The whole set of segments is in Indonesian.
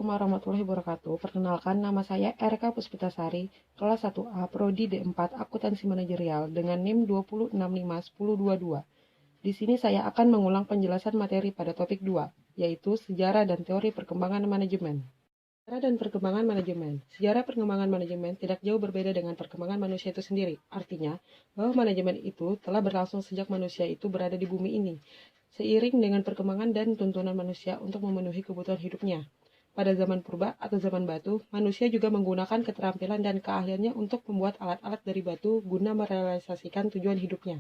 Assalamualaikum warahmatullahi wabarakatuh. Perkenalkan, nama saya Erka Puspitasari, kelas 1A, Prodi D4 Akuntansi Manajerial dengan NIM 206510222. Di sini saya akan mengulang penjelasan materi pada topik 2, yaitu Sejarah dan Teori Perkembangan Manajemen. Sejarah dan Perkembangan Manajemen. Sejarah perkembangan manajemen tidak jauh berbeda dengan perkembangan manusia itu sendiri. Artinya, bahwa manajemen itu telah berlangsung sejak manusia itu berada di bumi ini, seiring dengan perkembangan dan tuntunan manusia untuk memenuhi kebutuhan hidupnya. Pada zaman purba atau zaman batu, manusia juga menggunakan keterampilan dan keahliannya untuk membuat alat-alat dari batu guna merealisasikan tujuan hidupnya.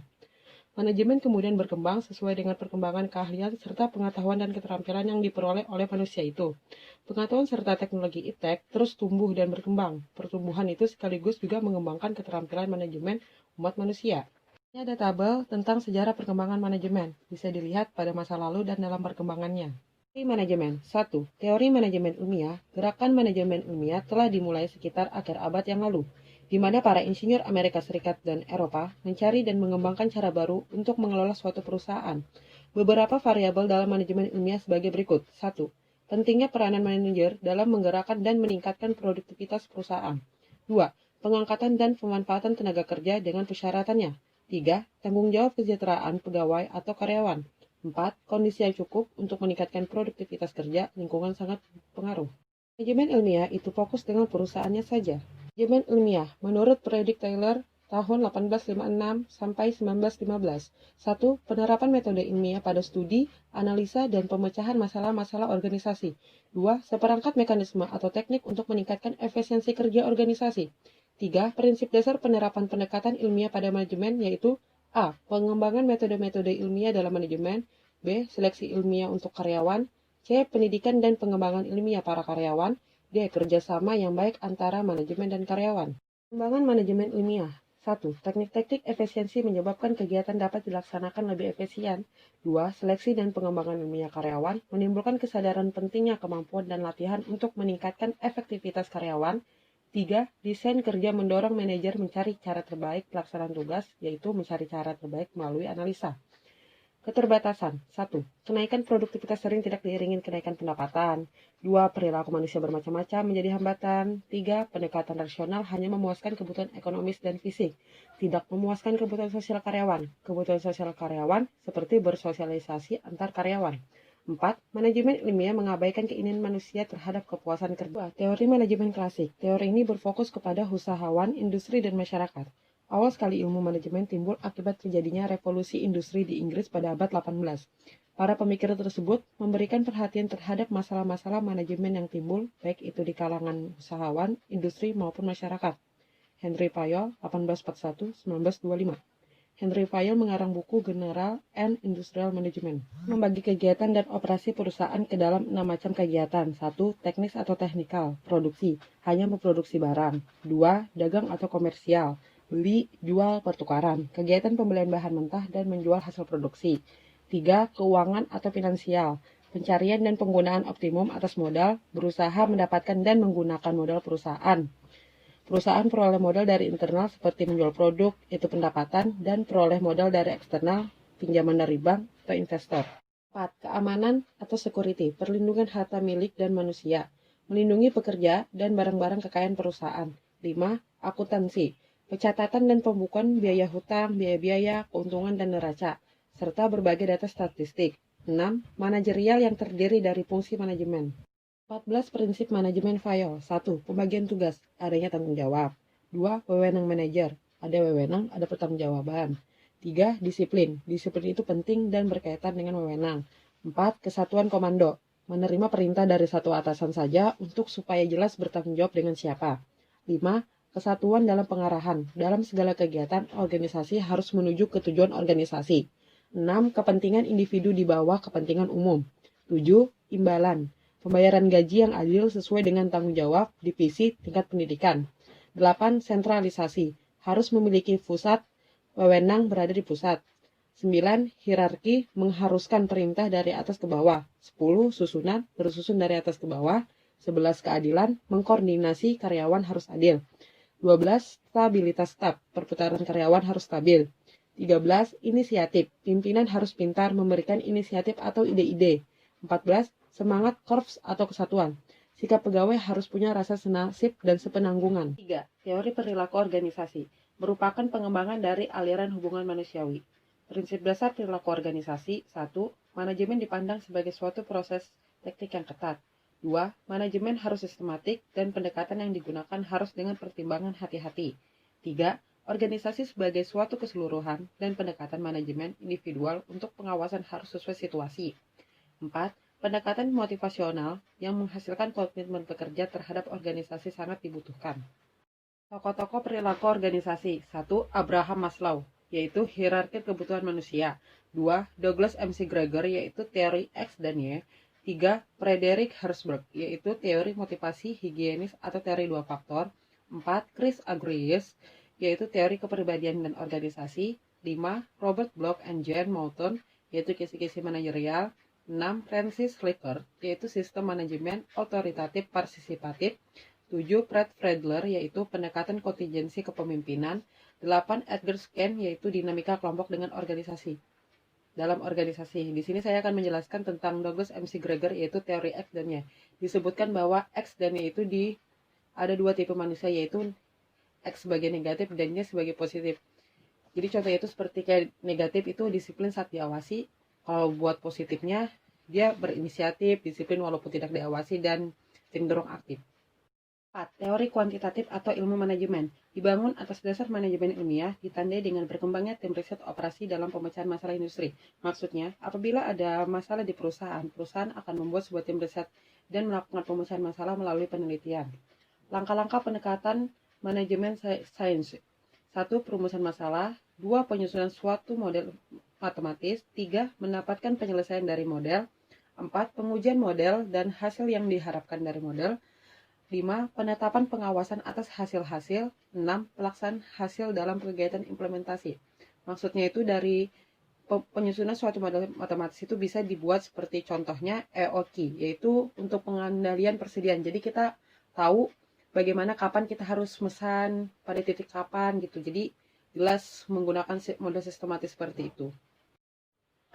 Manajemen kemudian berkembang sesuai dengan perkembangan keahlian serta pengetahuan dan keterampilan yang diperoleh oleh manusia itu. Pengetahuan serta teknologi iptek terus tumbuh dan berkembang. Pertumbuhan itu sekaligus juga mengembangkan keterampilan manajemen umat manusia. Ini ada tabel tentang sejarah perkembangan manajemen, bisa dilihat pada masa lalu dan dalam perkembangannya. Teori manajemen 1. Teori manajemen ilmiah. Gerakan manajemen ilmiah telah dimulai sekitar akhir abad yang lalu, di mana para insinyur Amerika Serikat dan Eropa mencari dan mengembangkan cara baru untuk mengelola suatu perusahaan. Beberapa variabel dalam manajemen ilmiah sebagai berikut. 1. Pentingnya peranan manajer dalam menggerakkan dan meningkatkan produktivitas perusahaan. 2. Pengangkatan dan pemanfaatan tenaga kerja dengan persyaratannya. 3. Tanggung jawab kesejahteraan pegawai atau karyawan. 4. Kondisi yang cukup untuk meningkatkan produktivitas kerja, lingkungan sangat berpengaruh. Manajemen ilmiah itu fokus dengan perusahaannya saja. Manajemen ilmiah, menurut Frederick Taylor, tahun 1856 sampai 1915. 1. Penerapan metode ilmiah pada studi, analisa, dan pemecahan masalah-masalah organisasi. 2. Seperangkat mekanisme atau teknik untuk meningkatkan efisiensi kerja organisasi. 3. Prinsip dasar penerapan pendekatan ilmiah pada manajemen yaitu A. Pengembangan metode-metode ilmiah dalam manajemen. B. Seleksi ilmiah untuk karyawan. C. Pendidikan dan pengembangan ilmiah para karyawan. D. Kerjasama yang baik antara manajemen dan karyawan. Pengembangan manajemen ilmiah. 1. Teknik-teknik efisiensi menyebabkan kegiatan dapat dilaksanakan lebih efisien. 2. Seleksi dan pengembangan ilmiah karyawan menimbulkan kesadaran pentingnya kemampuan dan latihan untuk meningkatkan efektivitas karyawan. 3. Desain kerja mendorong manajer mencari cara terbaik pelaksanaan tugas, yaitu mencari cara terbaik melalui analisa. Keterbatasan. 1. Kenaikan produktivitas sering tidak diiringi kenaikan pendapatan. 2. Perilaku manusia bermacam-macam menjadi hambatan. 3. Pendekatan rasional hanya memuaskan kebutuhan ekonomis dan fisik, tidak memuaskan kebutuhan sosial karyawan. Kebutuhan sosial karyawan seperti bersosialisasi antar karyawan. 4. Manajemen ilmiah mengabaikan keinginan manusia terhadap kepuasan kerja. Teori manajemen klasik. Teori ini berfokus kepada usahawan, industri, dan masyarakat. Awal sekali ilmu manajemen timbul akibat terjadinya revolusi industri di Inggris pada abad 18. Para pemikir tersebut memberikan perhatian terhadap masalah-masalah manajemen yang timbul, baik itu di kalangan usahawan, industri, maupun masyarakat. Henry Fayol, 1841-1925. Henry Fayol mengarang buku General and Industrial Management, membagi kegiatan dan operasi perusahaan ke dalam 6 macam kegiatan. 1. Teknis atau teknikal, produksi, hanya memproduksi barang. 2. Dagang atau komersial, beli, jual, pertukaran, kegiatan pembelian bahan mentah dan menjual hasil produksi. 3. Keuangan atau finansial, pencarian dan penggunaan optimum atas modal, berusaha mendapatkan dan menggunakan modal perusahaan. Perusahaan peroleh modal dari internal seperti menjual produk, itu pendapatan, dan peroleh modal dari eksternal, pinjaman dari bank atau investor. 4. Keamanan atau security, perlindungan harta milik dan manusia, melindungi pekerja dan barang-barang kekayaan perusahaan. 5. Akuntansi, pencatatan dan pembukuan biaya hutang, biaya-biaya, keuntungan, dan neraca, serta berbagai data statistik. 6. Manajerial yang terdiri dari fungsi manajemen. 14 prinsip manajemen Fayol. 1. Pembagian tugas, adanya tanggung jawab. 2. Wewenang manajer, ada wewenang, ada pertanggungjawaban. 3. Disiplin, disiplin itu penting dan berkaitan dengan wewenang. 4. Kesatuan komando, menerima perintah dari satu atasan saja untuk supaya jelas bertanggung jawab dengan siapa. 5. Kesatuan dalam pengarahan, dalam segala kegiatan organisasi harus menuju ke tujuan organisasi. 6. Kepentingan individu di bawah kepentingan umum. 7. Imbalan, pembayaran gaji yang adil sesuai dengan tanggung jawab, divisi, tingkat pendidikan. 8. Sentralisasi, harus memiliki pusat, wewenang berada di pusat. 9. Hierarki, mengharuskan perintah dari atas ke bawah. 10. Susunan, bersusun dari atas ke bawah. 11. Keadilan, mengkoordinasi karyawan harus adil. 12. Stabilitas staf, perputaran karyawan harus stabil. 13. Inisiatif, pimpinan harus pintar memberikan inisiatif atau ide-ide. 14. Semangat korps atau kesatuan, Sikap pegawai harus punya rasa senasib dan sepenanggungan. 3. Teori perilaku organisasi merupakan pengembangan dari aliran hubungan manusiawi. Prinsip dasar perilaku organisasi. 1. Manajemen dipandang sebagai suatu proses teknik yang ketat. 2. Manajemen harus sistematik dan pendekatan yang digunakan harus dengan pertimbangan hati-hati. 3. Organisasi sebagai suatu keseluruhan dan pendekatan manajemen individual untuk pengawasan harus sesuai situasi. 4. Pendekatan motivasional yang menghasilkan komitmen pekerja terhadap organisasi sangat dibutuhkan. Tokoh-tokoh perilaku organisasi. 1. Abraham Maslow, yaitu hierarki kebutuhan manusia. 2. Douglas MC Gregor, yaitu teori X dan Y. 3. Frederick Herzberg, yaitu teori motivasi higienis atau teori dua faktor. 4. Chris Agrius, yaitu teori kepribadian dan organisasi. 5. Robert Bloch and John Moulton, yaitu kisi-kisi manajerial. 6. Francis Schaeffer, yaitu sistem manajemen otoritatif partisipatif. 7. Fred Friedler, yaitu pendekatan kontingensi kepemimpinan. 8. Edgar Schein, yaitu dinamika kelompok dengan organisasi. Dalam organisasi, di sini saya akan menjelaskan tentang Douglas MC Gregor, yaitu teori X dan Y. Disebutkan bahwa X dan Y itu ada dua tipe manusia, yaitu X sebagai negatif dan Y sebagai positif. Jadi contohnya itu seperti kayak negatif itu disiplin saat diawasi. Kalau buat positifnya, dia berinisiatif, disiplin walaupun tidak diawasi, dan cenderung aktif. 4. Teori kuantitatif atau ilmu manajemen dibangun atas dasar manajemen ilmiah, ditandai dengan berkembangnya tim riset operasi dalam pemecahan masalah industri. Maksudnya, apabila ada masalah di perusahaan, perusahaan akan membuat sebuah tim riset dan melakukan pemecahan masalah melalui penelitian. Langkah-langkah pendekatan manajemen sains. 1. Perumusan masalah. 2. Penyusunan suatu model matematis. 3. Mendapatkan penyelesaian dari model. 4. Pengujian model dan hasil yang diharapkan dari model. 5. Penetapan pengawasan atas hasil-hasil. 6. Pelaksanaan hasil dalam kegiatan implementasi. Maksudnya itu dari penyusunan suatu model matematis itu bisa dibuat seperti contohnya EOQ, yaitu untuk pengendalian persediaan. Jadi kita tahu bagaimana kapan kita harus mesan, pada titik kapan gitu. Jadi jelas menggunakan model sistematis seperti itu.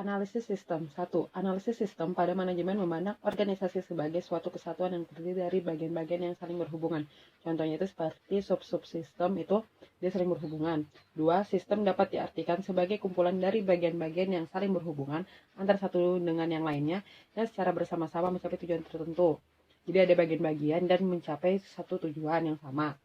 Analisis sistem. 1. Analisis sistem pada manajemen memandang organisasi sebagai suatu kesatuan yang terdiri dari bagian-bagian yang saling berhubungan. Contohnya itu seperti sub-subsistem itu dia saling berhubungan. 2. Sistem dapat diartikan sebagai kumpulan dari bagian-bagian yang saling berhubungan antara satu dengan yang lainnya dan secara bersama-sama mencapai tujuan tertentu. Jadi ada bagian-bagian dan mencapai satu tujuan yang sama.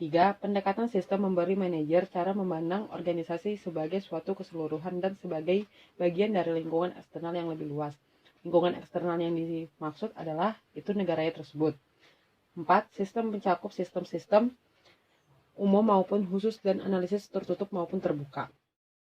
3. Pendekatan sistem memberi manajer cara memandang organisasi sebagai suatu keseluruhan dan sebagai bagian dari lingkungan eksternal yang lebih luas. Lingkungan eksternal yang dimaksud adalah itu negaranya tersebut. 4. Sistem mencakup sistem-sistem umum maupun khusus dan analisis tertutup maupun terbuka.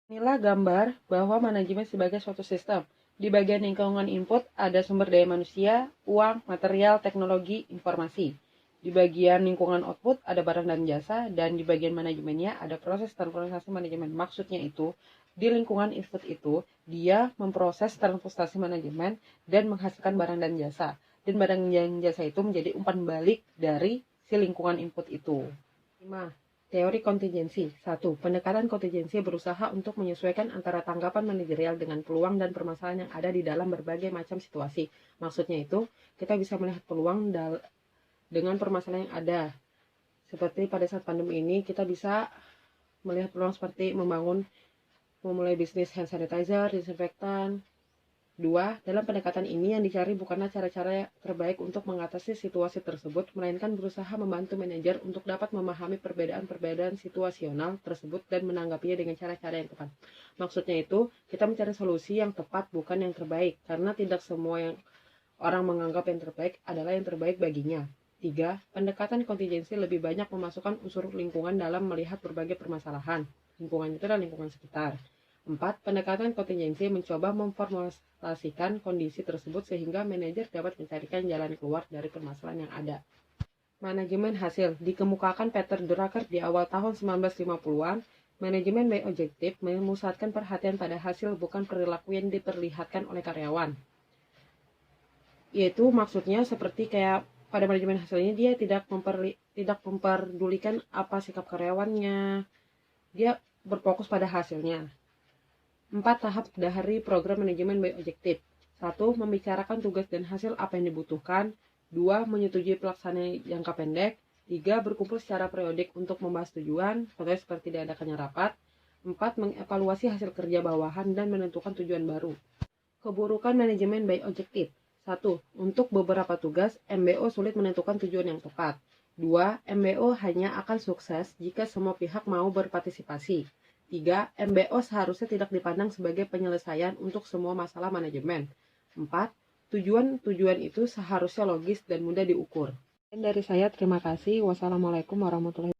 Inilah gambar bahwa manajemen sebagai suatu sistem. Di bagian lingkungan input ada sumber daya manusia, uang, material, teknologi, informasi. Di bagian lingkungan output ada barang dan jasa, dan di bagian manajemennya ada proses transportasi manajemen. Maksudnya itu, di lingkungan input itu, dia memproses transportasi manajemen dan menghasilkan barang dan jasa. Dan barang dan jasa itu menjadi umpan balik dari si lingkungan input itu. 5. Teori kontingensi. 1. Pendekatan kontingensi berusaha untuk menyesuaikan antara tanggapan manajerial dengan peluang dan permasalahan yang ada di dalam berbagai macam situasi. Maksudnya itu, kita bisa melihat peluang dengan permasalahan yang ada. Seperti pada saat pandemi ini, kita bisa melihat peluang seperti memulai bisnis hand sanitizer, disinfektan. 2. Dalam pendekatan ini yang dicari bukanlah cara-cara terbaik untuk mengatasi situasi tersebut, melainkan berusaha membantu manajer untuk dapat memahami perbedaan-perbedaan situasional tersebut dan menanggapinya dengan cara-cara yang tepat. Maksudnya itu, kita mencari solusi yang tepat bukan yang terbaik, karena tidak semua yang orang menganggap yang terbaik adalah yang terbaik baginya. 3. Pendekatan kontingensi lebih banyak memasukkan unsur lingkungan dalam melihat berbagai permasalahan. Lingkungan itu adalah lingkungan sekitar. 4. Pendekatan kontingensi mencoba memformulasikan kondisi tersebut sehingga manajer dapat mencarikan jalan keluar dari permasalahan yang ada. Manajemen hasil dikemukakan Peter Drucker di awal tahun 1950-an. Manajemen by objektif memusatkan perhatian pada hasil bukan perilaku yang diperlihatkan oleh karyawan. Yaitu maksudnya seperti kayak pada manajemen hasil ini dia tidak memperdulikan apa sikap karyawannya. Dia berfokus pada hasilnya. 4. Tahap dari program manajemen by objektif. 1. Membicarakan tugas dan hasil apa yang dibutuhkan. 2. Menyetujui pelaksanaan jangka pendek. 3. Berkumpul secara periodik untuk membahas tujuan, contohnya seperti diadakannya rapat. 4. Mengevaluasi hasil kerja bawahan dan menentukan tujuan baru. Keburukan manajemen by objektif. 1. Untuk beberapa tugas, MBO sulit menentukan tujuan yang tepat. 2. MBO hanya akan sukses jika semua pihak mau berpartisipasi. 3. MBO seharusnya tidak dipandang sebagai penyelesaian untuk semua masalah manajemen. 4. Tujuan-tujuan itu seharusnya logis dan mudah diukur. Dan dari saya, terima kasih. Wassalamualaikum warahmatullahi wabarakatuh.